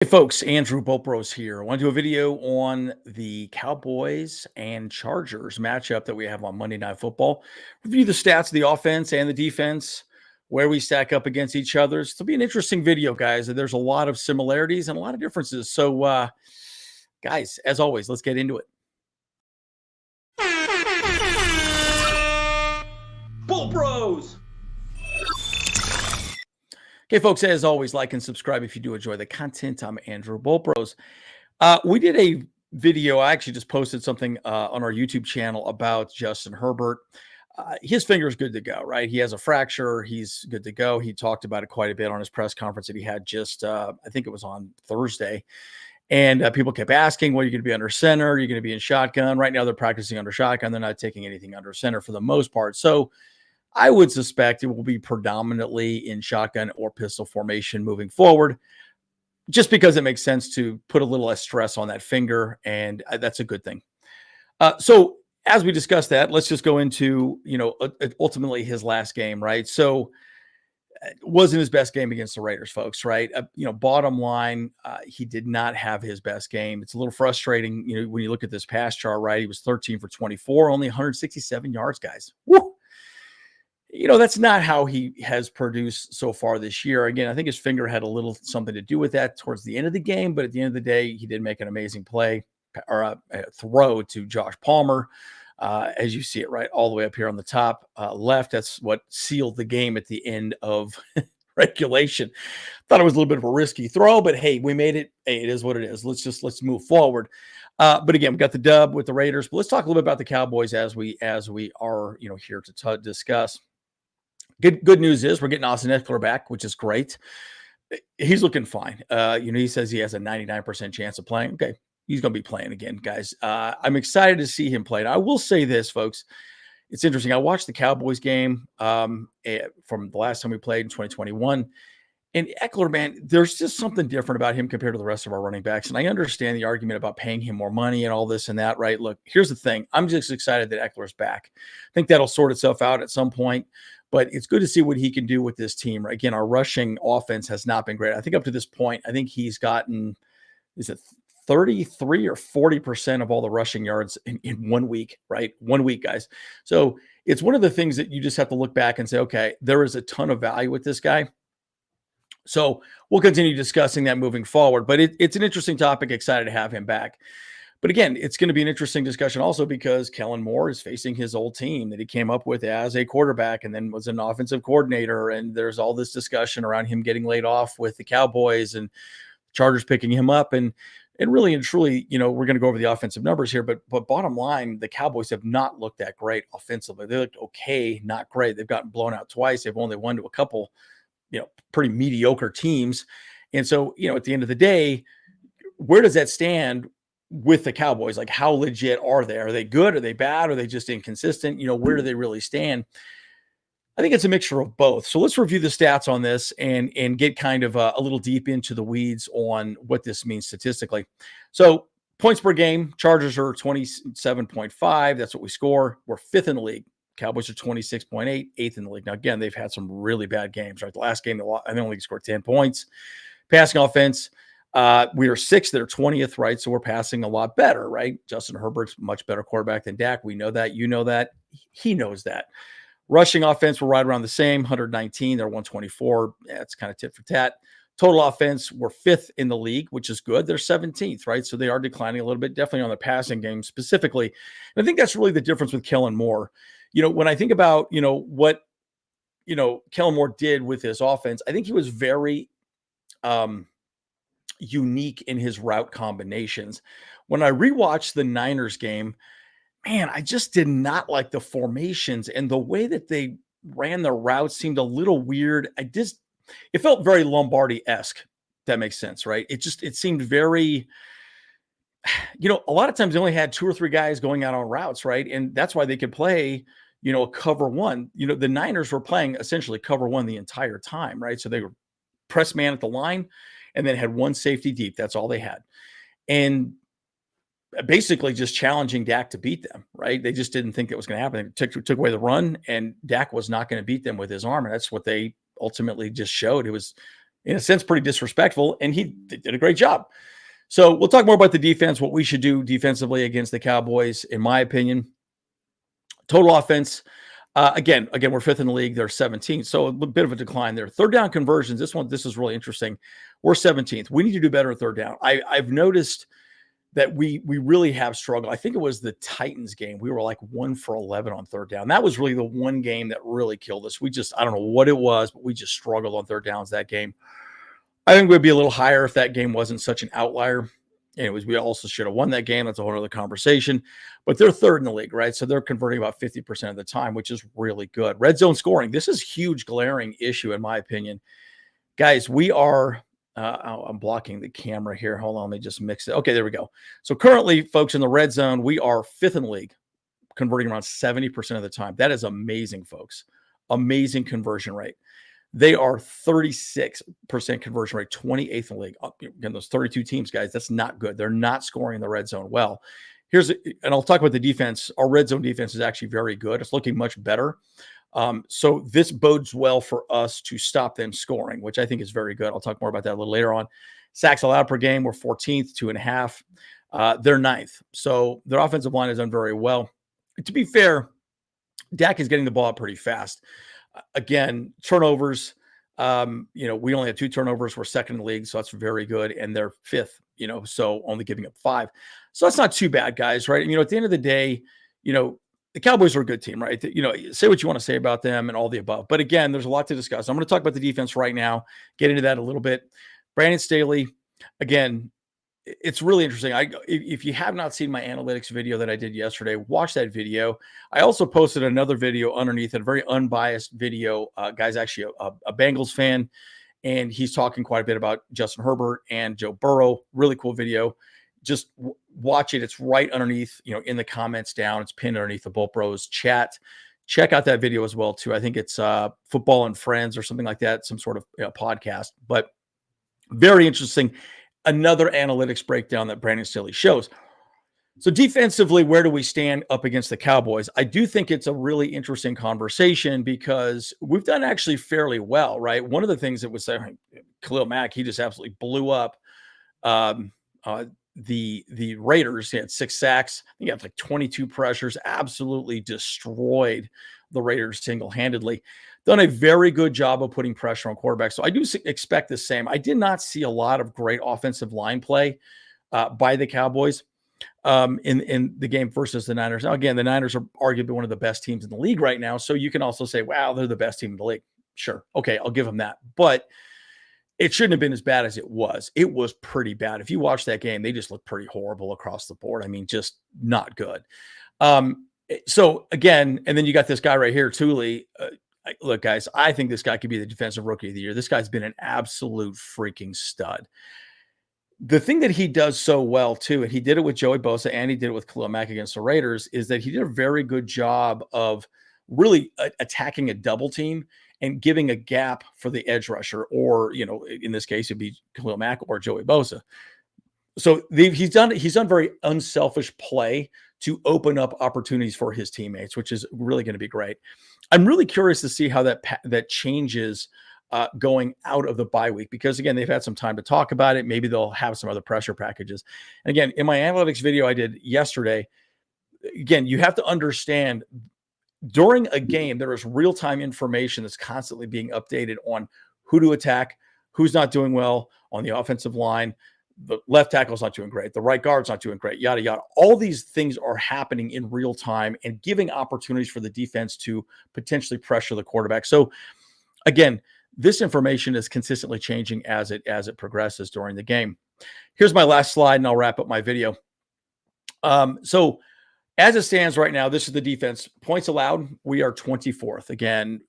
Hey folks, Andrew Bopros here. I want to do a video on the Cowboys and Chargers matchup that we have on Monday Night Football. Review the stats of the offense and the defense, where we stack up against each other. It'll be an interesting video, guys. There's a lot of similarities and a lot of differences. So, guys, as always, let's get into it. Bull Bros! Okay, folks, as always, like and subscribe if you do enjoy the content. I'm Andrew Bopros. We did a video. I actually just posted something on our YouTube channel about Justin Herbert. His finger is good to go, right? He has a fracture. He's good to go. He talked about it quite a bit on his press conference that he had just, I think it was on Thursday. And people kept asking, well, you're going to be under center? You're going to be in shotgun? Right now, they're practicing under shotgun. They're not taking anything under center for the most part. So I would suspect it will be predominantly in shotgun or pistol formation moving forward, just because it makes sense to put a little less stress on that finger, and that's a good thing. So as we discuss that, let's just go into, ultimately his last game, right? So it wasn't his best game against the Raiders, folks, right? Bottom line, he did not have his best game. It's a little frustrating, when you look at this pass chart, right? He was 13 for 24, only 167 yards, guys. Woo! That's not how he has produced so far this year. Again, I think his finger had a little something to do with that towards the end of the game, but at the end of the day, he did make an amazing play or a throw to Josh Palmer. As you see it right all the way up here on the top left, that's what sealed the game at the end of regulation. Thought it was a little bit of a risky throw, but hey, we made it. Hey, it is what it is. Let's move forward. But again, we got the dub with the Raiders. But let's talk a little bit about the Cowboys as we are here to discuss. Good news is we're getting Austin Eckler back, which is great. He's looking fine. He says he has a 99% chance of playing. Okay, he's going to be playing again, guys. I'm excited to see him play. And I will say this, folks. It's interesting. I watched the Cowboys game from the last time we played in 2021. And Eckler, man, there's just something different about him compared to the rest of our running backs. And I understand the argument about paying him more money and all this and that, right? Look, here's the thing. I'm just excited that Eckler's back. I think that'll sort itself out at some point. But it's good to see what he can do with this team. Right? Again, our rushing offense has not been great. I think up to this point, I think he's gotten, is it 33 or 40% of all the rushing yards in 1 week, right? 1 week, guys. So it's one of the things that you just have to look back and say, okay, there is a ton of value with this guy. So we'll continue discussing that moving forward. But it's an interesting topic. Excited to have him back. But again, it's going to be an interesting discussion also because Kellen Moore is facing his old team that he came up with as a quarterback and then was an offensive coordinator. And there's all this discussion around him getting laid off with the Cowboys and Chargers picking him up. And really and truly, we're going to go over the offensive numbers here. But bottom line, the Cowboys have not looked that great offensively. They looked okay, not great. They've gotten blown out twice. They've only won to a couple, pretty mediocre teams. And so, at the end of the day, where does that stand with the Cowboys? Like, how legit are they? Are they good? Are they bad? Are they just inconsistent? Where do they really stand? I think it's a mixture of both. So let's review the stats on this and get kind of a little deep into the weeds on what this means statistically. So points per game, Chargers are 27.5. That's what we score. We're fifth in the league. Cowboys are 26.8, eighth in the league. Now, again, they've had some really bad games, right? The last game, they only scored 10 points. Passing offense, we are sixth, they're 20th, right? So we're passing a lot better, right? Justin Herbert's much better quarterback than Dak. We know that. You know that. He knows that. Rushing offense, we're right around the same, 119. They're 124. Yeah, it's kind of tit for tat. Total offense, we're fifth in the league, which is good. They're 17th, right? So they are declining a little bit, definitely on the passing game specifically. And I think that's really the difference with Kellen Moore. When I think about, what, Kellen Moore did with his offense, I think he was very unique in his route combinations. When I rewatched the Niners game, man, I just did not like the formations and the way that they ran their routes seemed a little weird. It felt very Lombardi-esque. That makes sense, right? It seemed very, a lot of times they only had 2 or 3 guys going out on routes, right? And that's why they could play, a cover one. The Niners were playing essentially cover one the entire time, right? So they were press man at the line and then had one safety deep. That's all they had. And basically just challenging Dak to beat them, right? They just didn't think it was going to happen. They took away the run, and Dak was not going to beat them with his arm. And that's what they ultimately just showed. It was in a sense, pretty disrespectful, and he did a great job. So we'll talk more about the defense, what we should do defensively against the Cowboys, in my opinion. Total offense, again, we're fifth in the league. They're 17th, so a bit of a decline there. Third down conversions, this is really interesting. We're 17th. We need to do better at third down. I've noticed that we really have struggled. I think it was the Titans game. We were like 1 for 11 on third down. That was really the one game that really killed us. I don't know what it was, but we just struggled on third downs that game. I think we'd be a little higher if that game wasn't such an outlier. Anyways, we also should have won that game. That's a whole other conversation. But they're third in the league, right? So they're converting about 50% of the time, which is really good. Red zone scoring. This is a huge glaring issue, in my opinion. Guys, we are I'm blocking the camera here. Hold on, let me just mix it. Okay, there we go. So currently, folks, in the red zone, we are fifth in the league, converting around 70% of the time. That is amazing, folks. Amazing conversion rate. They are 36% conversion rate, 28th in the league. Again, those 32 teams, guys, that's not good. They're not scoring in the red zone well. And I'll talk about the defense. Our red zone defense is actually very good. It's looking much better. So this bodes well for us to stop them scoring, which I think is very good. I'll talk more about that a little later on. Sacks allowed per game, we're 14th, 2.5. They're 9th. So their offensive line has done very well. To be fair, Dak is getting the ball up pretty fast. Again, turnovers, we only have 2 turnovers. We're second in the league, so that's very good. And they're 5th, so only giving up 5. So that's not too bad, guys, right? At the end of the day, the Cowboys are a good team, right? Say what you want to say about them and all the above. But again, there's a lot to discuss. I'm going to talk about the defense right now, get into that a little bit. Brandon Staley, again, it's really interesting. If you have not seen my analytics video that I did yesterday, watch that video. I also posted another video underneath it, a very unbiased video. Guy's actually a Bengals fan, and he's talking quite a bit about Justin Herbert and Joe Burrow. Really cool video. Just watch it. It's right underneath, in the comments down. It's pinned underneath the Bolt Bros chat. Check out that video as well, too. I think it's Football and Friends or something like that, some sort of podcast. But very interesting. Another analytics breakdown that Brandon Staley shows. So defensively, where do we stand up against the Cowboys? I do think it's a really interesting conversation because we've done actually fairly well, right? One of the things that was Khalil Mack, he just absolutely blew up the Raiders. He had 6 sacks. He had like 22 pressures, absolutely destroyed the Raiders single-handedly. Done a very good job of putting pressure on quarterbacks. So I do expect the same. I did not see a lot of great offensive line play by the Cowboys in the game versus the Niners. Now, again, the Niners are arguably one of the best teams in the league right now. So you can also say, wow, they're the best team in the league. Sure. Okay, I'll give them that. But it shouldn't have been as bad as it was. It was pretty bad. If you watch that game, they just looked pretty horrible across the board. I mean, just not good. So again, and then you got this guy right here, Thule. Look, guys, I think this guy could be the defensive rookie of the year. This guy's been an absolute freaking stud. The thing that he does so well, too, and he did it with Joey Bosa and he did it with Khalil Mack against the Raiders, is that he did a very good job of really attacking a double team and giving a gap for the edge rusher, or, in this case, it'd be Khalil Mack or Joey Bosa. So he's done very unselfish play to open up opportunities for his teammates, which is really going to be great. I'm really curious to see how that changes going out of the bye week, because again, they've had some time to talk about it. Maybe they'll have some other pressure packages. And again, in my analytics video I did yesterday, again, you have to understand during a game, there is real-time information that's constantly being updated on who to attack, who's not doing well on the offensive line. The left tackle's not doing great. The right guard's not doing great, yada, yada. All these things are happening in real time and giving opportunities for the defense to potentially pressure the quarterback. So again, this information is consistently changing as it progresses during the game. Here's my last slide, and I'll wrap up my video. So as it stands right now, this is the defense. Points allowed, we are 24th. Again,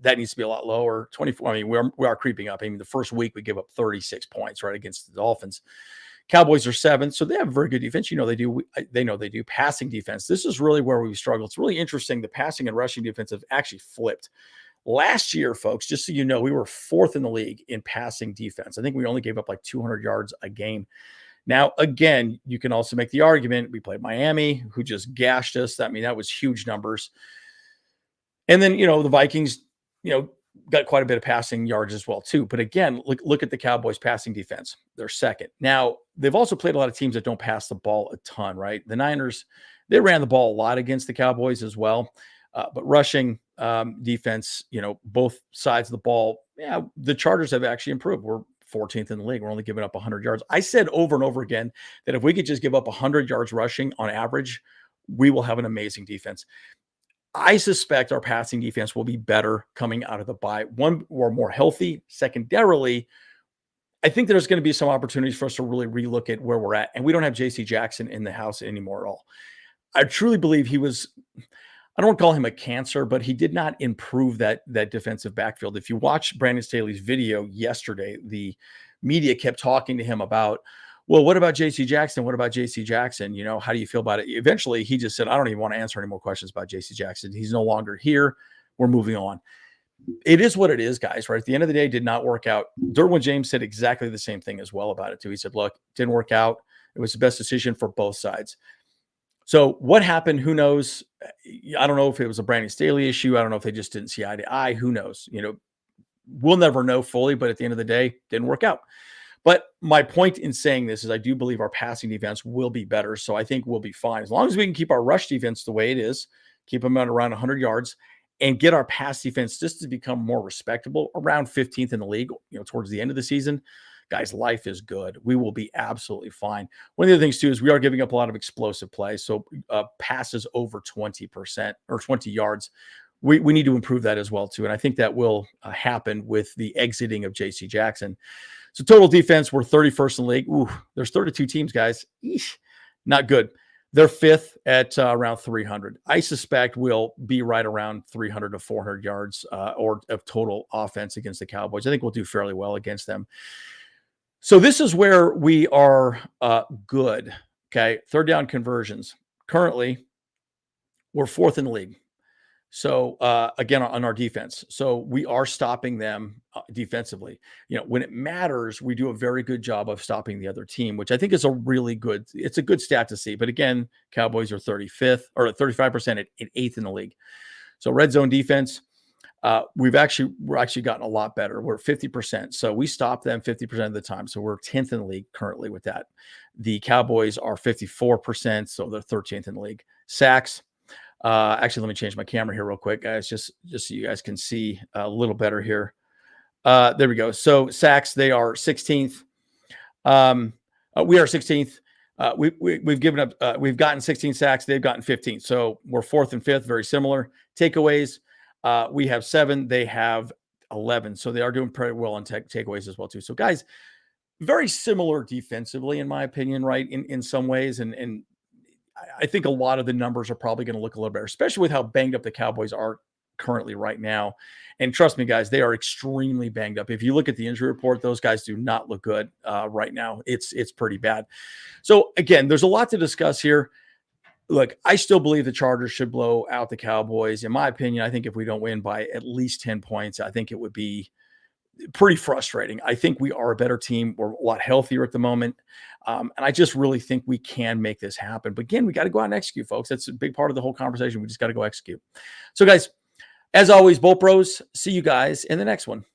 that needs to be a lot lower. 24. I mean, we are creeping up. I mean, the first week we give up 36 points, right, against the Dolphins. Cowboys are 7th, so they have a very good defense. They do. They know they do. Passing defense. This is really where we struggle. It's really interesting. The passing and rushing defense have actually flipped. Last year, folks, just so you know, we were 4th in the league in passing defense. I think we only gave up like 200 yards a game. Now, again, you can also make the argument we played Miami, who just gashed us. I mean, that was huge numbers. And then, the Vikings, got quite a bit of passing yards as well too. But again, look at the Cowboys passing defense. They're second. Now, they've also played a lot of teams that don't pass the ball a ton, right? The Niners, they ran the ball a lot against the Cowboys as well. But rushing defense, both sides of the ball, yeah, the Chargers have actually improved. We're 14th in the league. We're only giving up 100 yards. I said over and over again that if we could just give up 100 yards rushing on average, we will have an amazing defense. I suspect our passing defense will be better coming out of the bye. One, we're more healthy. Secondarily, I think there's going to be some opportunities for us to really relook at where we're at. And we don't have JC Jackson in the house anymore at all. I truly believe he was, I don't want to call him a cancer, but he did not improve that defensive backfield. If you watch Brandon Staley's video yesterday, the media kept talking to him about, well, what about JC Jackson? What about JC Jackson? How do you feel about it? Eventually, he just said, I don't even want to answer any more questions about JC Jackson. He's no longer here. We're moving on. It is what it is, guys, right? At the end of the day, it did not work out. Derwin James said exactly the same thing as well about it, too. He said, look, it didn't work out. It was the best decision for both sides. So what happened? Who knows? I don't know if it was a Brandon Staley issue. I don't know if they just didn't see eye to eye. Who knows? We'll never know fully, but at the end of the day, didn't work out. But my point in saying this is I do believe our passing defense will be better. So I think we'll be fine. As long as we can keep our rush defense the way it is, keep them at around 100 yards, and get our pass defense just to become more respectable, around 15th in the league, towards the end of the season, guys, life is good. We will be absolutely fine. One of the other things, too, is we are giving up a lot of explosive plays. So passes over 20% or 20 yards. We need to improve that as well, too. And I think that will happen with the exiting of J.C. Jackson. So total defense, we're 31st in the league. Ooh, there's 32 teams, guys. Eesh, not good. They're fifth at around 300. I suspect we'll be right around 300 to 400 yards or of total offense against the Cowboys. I think we'll do fairly well against them. So this is where we are good. Okay, third down conversions. Currently, we're fourth in the league. So again, on our defense. So we are stopping them defensively. When it matters, we do a very good job of stopping the other team, which I think is it's a good stat to see. But again, Cowboys are 35th or 35% at eighth in the league. So red zone defense, we're actually gotten a lot better. We're 50%. So we stop them 50% of the time. So we're 10th in the league currently with that. The Cowboys are 54%. So they're 13th in the league. Sacks. Actually, let me change my camera here real quick, guys, just so you guys can see a little better here. There we go. So sacks, they are 16th. We are 16th. We've given up. We've gotten 16 sacks. They've gotten 15. So we're fourth and fifth, very similar. Takeaways, we have 7. They have 11. So they are doing pretty well on takeaways as well too. So guys, very similar defensively, in my opinion, right? In some ways, and I think a lot of the numbers are probably going to look a little better, especially with how banged up the Cowboys are currently right now. And trust me, guys, they are extremely banged up. If you look at the injury report, those guys do not look good right now. It's pretty bad. So again, there's a lot to discuss here. Look, I still believe the Chargers should blow out the Cowboys. In my opinion, I think if we don't win by at least 10 points, I think it would be pretty frustrating. I think we are a better team. We're a lot healthier at the moment. And I just really think we can make this happen. But again, we got to go out and execute, folks. That's a big part of the whole conversation. We just got to go execute. So guys, as always, Bolt Bros, see you guys in the next one.